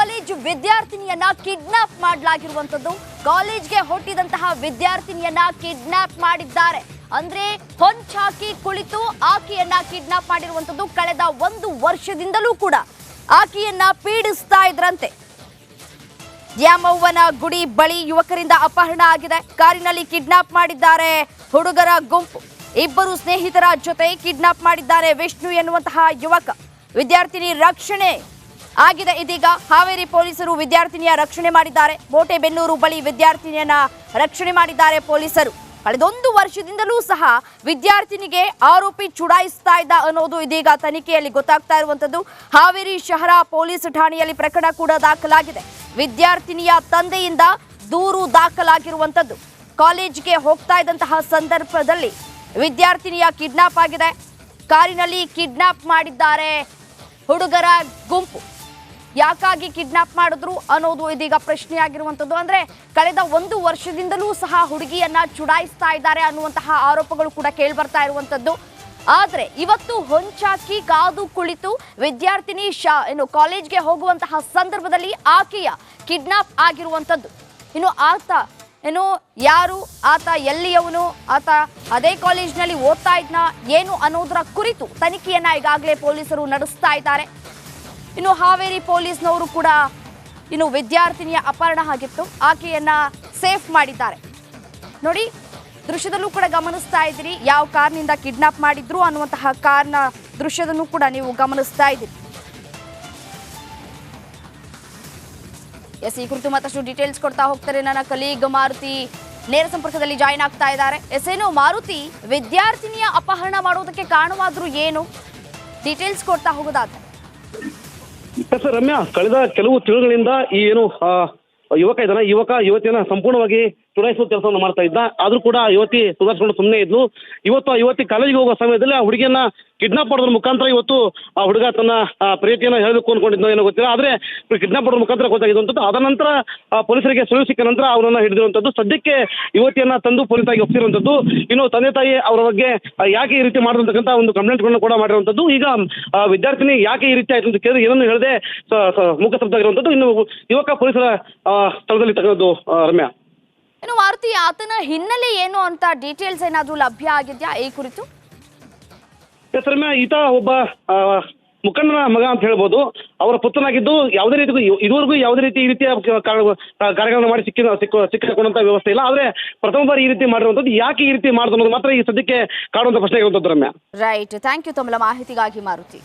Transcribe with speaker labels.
Speaker 1: College ವಿದ್ಯಾರ್ಥಿನಿಯನ್ನ kidnap ಮಾಡಲಾಗಿರುವಂತದ್ದು. ಕಾಲೇಜ್ಗೆ ಹೊರಟಿದಂತಹ ವಿದ್ಯಾರ್ಥಿನಿಯನ್ನ kidnap ಮಾಡಿದ್ದಾರೆ. ಅಂದ್ರೆ ಹೊಂಚಾಕಿ ಕುಳಿತು ಆಕೆಯನ್ನ ಕಿಡ್ನಾಪ್ ಮಾಡಿರುವಂತದ್ದು. ಕಳೆದ 1 ವರ್ಷದಿಂದಲೂ ಕೂಡ ಆಕೆಯನ್ನ ಪೀಡಿಸ್ತಾ ಇದ್ರಂತೆ. ದ್ಯಾಮವ್ವನ ಗುಡಿ ಬಳಿ ಯುವಕರಿಂದ ಅಪಹರಣ ಆಗಿದೆ. ಕಾರಿನಲ್ಲಿ ಕಿಡ್ನಾಪ್ ಮಾಡಿದ್ದಾರೆ ಹುಡುಗರ ಗುಂಪು. ಇಬ್ಬರು ಸ್ನೇಹಿತರ ಜೊತೆ ಕಿಡ್ನಾಪ್ ಮಾಡಿದ್ದಾರೆ ವಿಷ್ಣು ಎನ್ನುವಂತಹ ಯುವಕ. ವಿದ್ಯಾರ್ಥಿನಿ ರಕ್ಷಣೆ ಆಗಿದೆ. ಇದೀಗ ಹಾವೇರಿ ಪೊಲೀಸರು ವಿದ್ಯಾರ್ಥಿನಿಯ ರಕ್ಷಣೆ ಮಾಡಿದ್ದಾರೆ. ಮೋಟೆಬೆನ್ನೂರು ಬಳಿ ವಿದ್ಯಾರ್ಥಿನಿಯನ್ನ ರಕ್ಷಣೆ ಮಾಡಿದ್ದಾರೆ ಪೊಲೀಸರು. ಕಳೆದ 1 ವರ್ಷದಿಂದಲೂ ಸಹ ವಿದ್ಯಾರ್ಥಿನಿಗೆ ಆರೋಪಿ ಚುಡಾಯಿಸ್ತಾ ಇದ್ದ ಅನ್ನೋದು ಇದೀಗ ತನಿಖೆಯಲ್ಲಿ ಗೊತ್ತಾಗ್ತಾ ಇರುವಂತದ್ದು. ಹಾವೇರಿ ಶಹರ ಪೊಲೀಸ್ ಠಾಣೆಯಲ್ಲಿ ಪ್ರಕರಣ ಕೂಡ ದಾಖಲಾಗಿದೆ. ವಿದ್ಯಾರ್ಥಿನಿಯ ತಂದೆಯಿಂದ ದೂರು ದಾಖಲಾಗಿರುವಂತದ್ದು. ಕಾಲೇಜಿಗೆ ಹೋಗ್ತಾ ಇದ್ದಂತಹ ಸಂದರ್ಭದಲ್ಲಿ ವಿದ್ಯಾರ್ಥಿನಿಯ ಕಿಡ್ನಾಪ್ ಆಗಿದೆ. ಕಾರಿನಲ್ಲಿ ಕಿಡ್ನಾಪ್ ಮಾಡಿದ್ದಾರೆ ಹುಡುಗರ ಗುಂಪು. ಯಾಕಾಗಿ ಕಿಡ್ನಾಪ್ ಮಾಡಿದ್ರು ಅನ್ನೋದು ಇದೀಗ ಪ್ರಶ್ನೆಯಾಗಿರುವಂಥದ್ದು. ಅಂದ್ರೆ ಕಳೆದ 1 ವರ್ಷದಿಂದಲೂ ಸಹ ಹುಡುಗಿಯನ್ನ ಚುಡಾಯಿಸ್ತಾ ಇದ್ದಾರೆ ಅನ್ನುವಂತಹ ಆರೋಪಗಳು ಕೂಡ ಕೇಳ್ಬರ್ತಾ ಇರುವಂಥದ್ದು. ಆದ್ರೆ ಇವತ್ತು ಹೊಂಚಾಕಿ ಕಾದು ಕುಳಿತು ವಿದ್ಯಾರ್ಥಿನಿ ಕಾಲೇಜ್ಗೆ ಹೋಗುವಂತಹ ಸಂದರ್ಭದಲ್ಲಿ ಆಕೆಯ ಕಿಡ್ನಾಪ್ ಆಗಿರುವಂಥದ್ದು. ಇನ್ನು ಯಾರು ಆತ, ಎಲ್ಲಿಯವನು, ಆತ ಅದೇ ಕಾಲೇಜ್ನಲ್ಲಿ ಓದ್ತಾ ಇದ್ನ ಏನು ಅನ್ನೋದರ ಕುರಿತು ತನಿಖೆಯನ್ನ ಈಗಾಗಲೇ ಪೊಲೀಸರು ನಡೆಸ್ತಾ ಇದ್ದಾರೆ. ಇನ್ನು ಹಾವೇರಿ ಪೊಲೀಸ್ನವರು ಕೂಡ ವಿದ್ಯಾರ್ಥಿನಿಯ ಅಪಹರಣ ಆಗಿತ್ತು, ಆಕೆಯನ್ನ ಸೇಫ್ ಮಾಡಿದ್ದಾರೆ. ನೋಡಿ, ದೃಶ್ಯದಲ್ಲೂ ಕೂಡ ಗಮನಿಸ್ತಾ ಇದ್ದೀರಿ ಯಾವ ಕಾರ್ನಿಂದ ಕಿಡ್ನಾಪ್ ಮಾಡಿದ್ರು ಅನ್ನುವಂತಹ ಕಾರ್ನ ದೃಶ್ಯದನ್ನು ಕೂಡ ನೀವು ಗಮನಿಸ್ತಾ ಇದ್ದೀರಿ. ಈ ಕುರಿತು ಮತ್ತಷ್ಟು ಡೀಟೇಲ್ಸ್ ಕೊಡ್ತಾ ಹೋಗ್ತಾರೆ ನನ್ನ ಕಲೀಗ್ ಮಾರುತಿ. ನೇರ ಸಂಪರ್ಕದಲ್ಲಿ ಜಾಯಿನ್ ಆಗ್ತಾ ಇದ್ದಾರೆ. ಏನು ಮಾರುತಿ, ವಿದ್ಯಾರ್ಥಿನಿಯ ಅಪಹರಣ ಮಾಡೋದಕ್ಕೆ ಕಾರಣವಾದ್ರು ಏನು? ಡೀಟೇಲ್ಸ್ ಕೊಡ್ತಾ ಹೋಗೋದಾದ್ರೆ.
Speaker 2: ರಮ್ಯಾ, ಕಳೆದ ಕೆಲವು ತಿಂಗಳಿಂದ ಈ ಯುವಕ ಇದ್ದಾನೆ, ಯುವತಿಯನ್ನ ಸಂಪೂರ್ಣವಾಗಿ ಚುಡಾಯಿಸುವ ಕೆಲಸವನ್ನು ಮಾಡ್ತಾ ಇದ್ದ. ಆದ್ರೂ ಕೂಡ ಯುವತಿ ಸುಧಾರಿಸಿಕೊಂಡು ಸುಮ್ಮನೆ ಇದ್ಲು. ಇವತ್ತು ಆ ಯುವತಿ ಕಾಲೇಜಿಗೆ ಹೋಗುವ ಸಮಯದಲ್ಲಿ ಆ ಹುಡುಗಿಯನ್ನ ಕಿಡ್ನಾಪ್ ಮಾಡೋದ್ರ ಮುಖಾಂತರ ಇವತ್ತು ಆ ಹುಡುಗ ತನ್ನ ಪ್ರೀತಿಯನ್ನ ಹೇಳಬೇಕು ಅನ್ಕೊಂಡಿದ್ದ ಏನೋ ಗೊತ್ತಿಲ್ಲ. ಆದ್ರೆ ಕಿಡ್ನಾಪ್ ಮಾಡೋದ್ರ ಮುಖಾಂತರ ಗೊತ್ತಾಗಿರುವಂಥದ್ದು. ಅದ ನಂತರ ಪೊಲೀಸರಿಗೆ ಸುಳಿವು ಸಿಕ್ಕ ನಂತರ ಅವರನ್ನ ಹಿಡಿದಿರುವಂಥದ್ದು. ಸದ್ಯಕ್ಕೆ ಯುವತಿಯನ್ನ ತಂದು ಪೊಲೀಸಾಗಿ ಒಪ್ಪಿರುವಂಥದ್ದು. ಇನ್ನು ತಂದೆ ತಾಯಿ ಅವರ ಬಗ್ಗೆ ಯಾಕೆ ಈ ರೀತಿ ಮಾಡಿರ್ತಕ್ಕಂಥ ಒಂದು ಕಂಪ್ಲೇಂಟ್ಗಳನ್ನು ಕೂಡ ಮಾಡಿರುವಂಥದ್ದು. ಈಗ ವಿದ್ಯಾರ್ಥಿನಿ ಯಾಕೆ ಈ ರೀತಿ ಆಯ್ತು ಅಂತ ಕೇಳಿದ್ರೆ ಏನನ್ನು ಹೇಳದೆ ಮೂಕಸ್ತಬ್ಧಾಗಿರುವಂಥದ್ದು. ಇನ್ನು ಯುವಕ ಪೊಲೀಸರ ಸ್ಥಳದಲ್ಲಿ ತಗೊಂಡು ರಮ್ಯಾ.
Speaker 1: ಇನ್ನು ಮಾರುತಿ, ಆತನ ಹಿನ್ನೆಲೆ ಏನು ಅಂತ ಡೀಟೇಲ್ಸ್ ಏನಾದ್ರೂ ಲಭ್ಯ ಆಗಿದ್ಯಾ ಈ ಕುರಿತು?
Speaker 2: ರಮ್ಯಾ, ಈತ ಒಬ್ಬ ಮುಖಂಡನ ಮಗ ಅಂತ ಹೇಳ್ಬೋದು. ಅವರ ಪುತ್ರನಾಗಿದ್ದು ಯಾವುದೇ ರೀತಿ ಇದುವರೆಗೂ ಯಾವುದೇ ರೀತಿ ಈ ರೀತಿಯ ಕಾರ್ಯಗಳನ್ನು ಮಾಡಿ ಸಿಕ್ಕಿಕೊಂಡಂತ ವ್ಯವಸ್ಥೆ ಇಲ್ಲ. ಆದ್ರೆ ಪ್ರಥಮ ಬಾರಿ ಈ ರೀತಿ ಮಾಡಿರುವಂಥದ್ದು. ಯಾಕೆ ಈ ರೀತಿ ಮಾಡಿದ್ರು ಅನ್ನೋದು ಮಾತ್ರ ಈ ಸದ್ಯಕ್ಕೆ ಕಾಡುವಂತ ಪ್ರಶ್ನೆ ಇರುವಂಥದ್ದು ರಮ್ಯಾ.
Speaker 1: ರೈಟ್, ಥ್ಯಾಂಕ್ ಯು ತಮ್ಮ ಮಾಹಿತಿಗಾಗಿ ಮಾರುತಿ.